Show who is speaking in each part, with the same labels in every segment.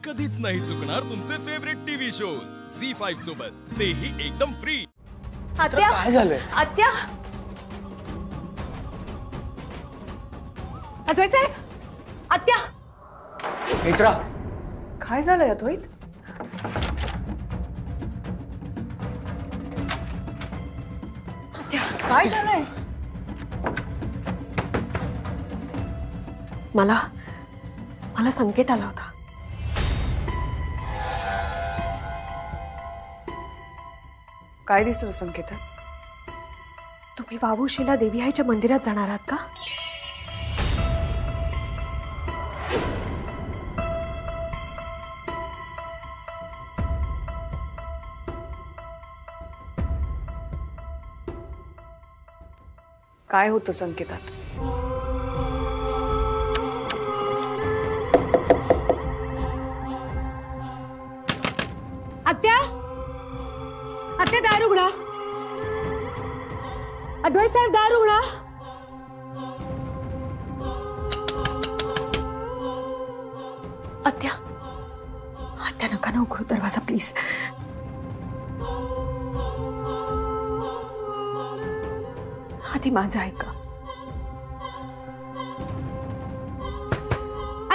Speaker 1: कधीच नाही चुकणार तुमचे फेवरेट टीव्ही शोज झी5 सोबत, तेही एकदम फ्री।
Speaker 2: आत्या
Speaker 3: काय झालंय?
Speaker 2: आत्या अद्वैत साहेब, आत्या
Speaker 3: मित्रा,
Speaker 2: काय झालंय अद्वैत? आत्या काय झालंय? मला संकेत आला होता।
Speaker 4: काय दिसलं संकेतात?
Speaker 2: तुम्ही वावुशीला देवी आईच्या मंदिरात जाणार आहात का?
Speaker 4: काय होतं संकेतात?
Speaker 2: आत्या आत्या दार उघडा। अद्वैत साहेब दार उघडा। आत्या आत्या नका ना उघडू दरवाजा प्लीज। आधी माझं ऐका।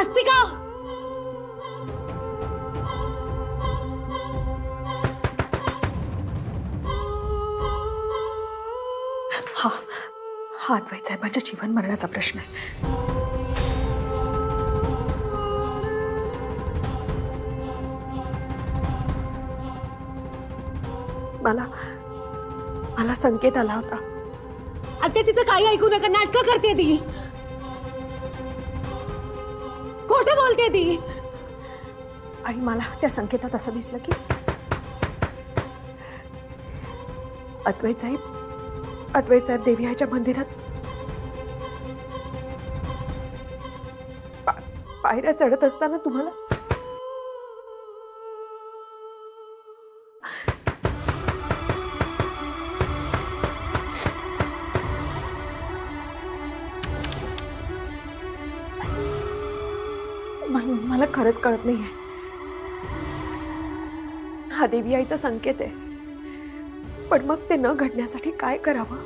Speaker 2: अस्तिका हा अद्वैत साहेबांच्या जीवन मरणाचा प्रश्न आहे। मला संकेत आला होता। आता तिचं काही ऐकू नका, नाटकं करते ती, खोटं बोलते ती। आणि मला त्या संकेतात असं दिसलं की अद्वैत साहेब देवी आईच्या मंदिरात पायऱ्या चढत असताना तुम्हाला मला खरंच कळत नाहीये। हा देवी आईचा संकेत आहे, पण मग ते न घडण्यासाठी काय करावं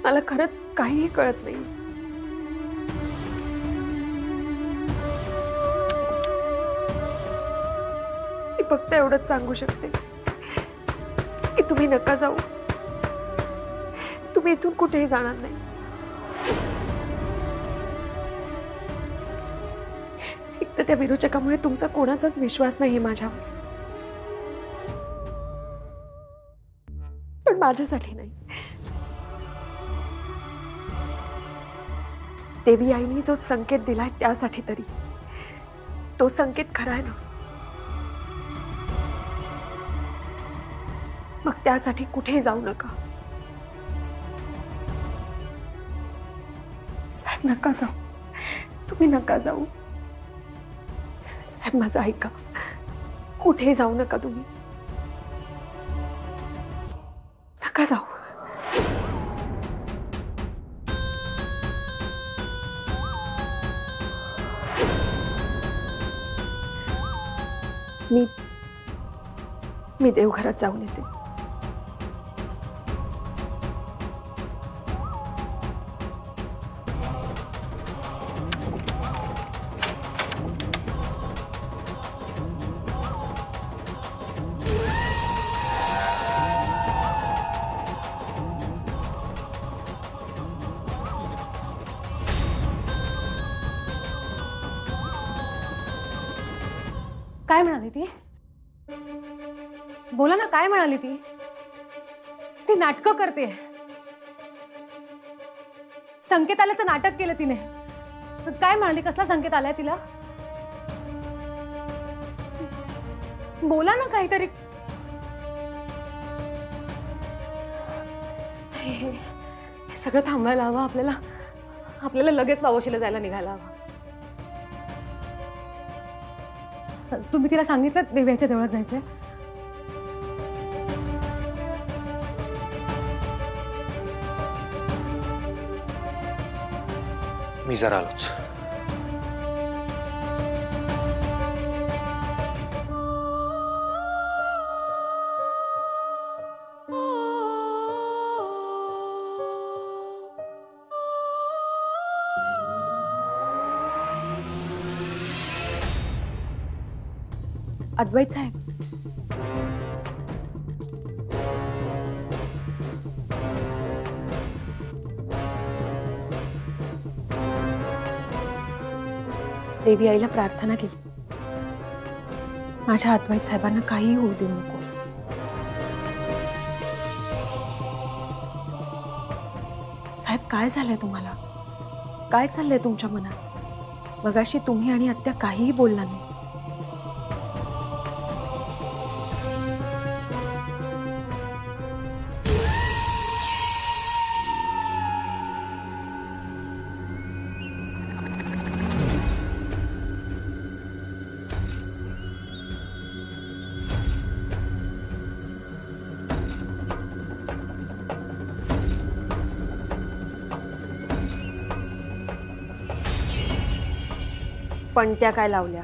Speaker 2: मला खरंच काहीही कळत नाही। मी फक्त एवढंच सांगू शकते की तुम्ही नका जाऊ, तुम्ही इथून कुठेही जाणार नाही। एक तर त्या विरोचकामुळे तुमचा कोणाचाच विश्वास नाही माझ्यावर, पण माझ्यासाठी नाही। देवी आईने जो संकेत दिलाय त्यासाठी तरी तो संकेत खरा आहे ना? मग त्यासाठी कुठेही जाऊ नका साहेब, नका जाऊ, तुम्ही नका जाऊ साहेब, माझं ऐका, कुठेही जाऊ नका तुम्ही, नका जाऊ। मी देवघरात जाऊन येते।
Speaker 5: काय म्हणाली ती? बोला ना, काय म्हणाली ती? ती नाटकं करते, संकेत आल्याचं नाटक केलं तिने। काय म्हणाली? कसला संकेत आलाय तिला? बोला ना काहीतरी। हे सगळं थांबायला हवं आपल्याला लगेच वावशीला जायला निघायला हवं। तुम्ही तिला सांगितलं देव्याच्या देवळात जायचंय?
Speaker 3: मी जरा आलोच।
Speaker 2: अद्वैत साहेब, देवी आईला प्रार्थना केली, माझ्या अद्वैत साहेबांना काहीही होऊ देऊ नको. साहेब, काय झालंय तुम्हाला? काय चाललंय तुमच्या मनात? मगाशी तुम्ही आणि आत्या काहीही बोलला नाही. पण त्या काय लावल्या?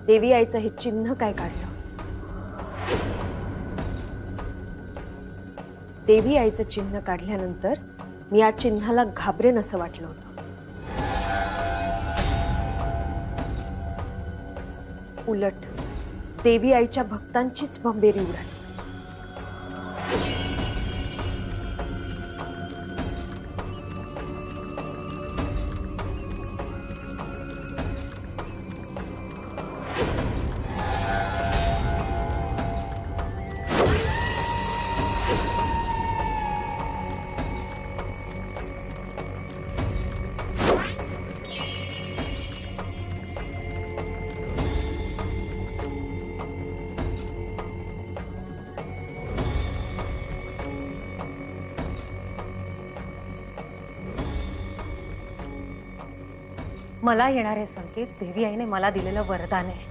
Speaker 2: देवी आईचं हे चिन्ह काय काढलं? देवी आईचं चिन्ह काढल्यानंतर मी या चिन्हाला घाबरेन असं वाटलं होतं. उलट देवी आईच्या भक्तांचीच भंबेरी उडाली.
Speaker 5: मला येणारे संकेत देवी आईने मला दिलेलं वरदान आहे.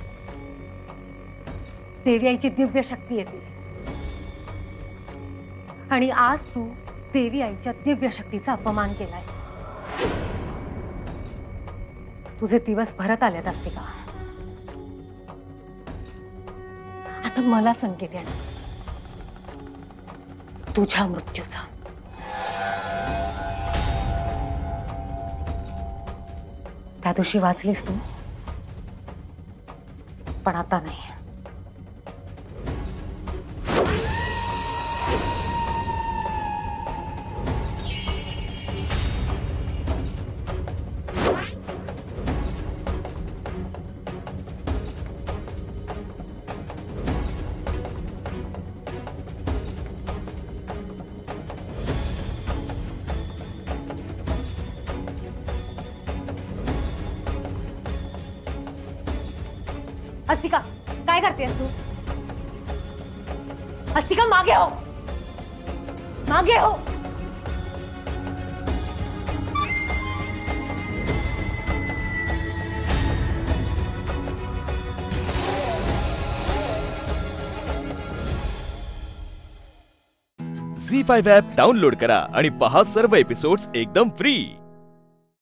Speaker 5: देवी आईची दिव्य शक्ती येते आणि आज तू देवी आईच्या दिव्य शक्तीचा अपमान केलाय. तुझे दिवस भरत आलेत असते का? आता मला संकेत येणार तुझ्या मृत्यूचा. त्या दिवशी वाचलीस तू, पण आता नाही. अस्तिका, काय करतेस तू? अस्तिका, मागे हो, मागे हो.
Speaker 1: झी5 ॲप डाउनलोड करा आणि पहा सर्व एपिसोड्स एकदम फ्री.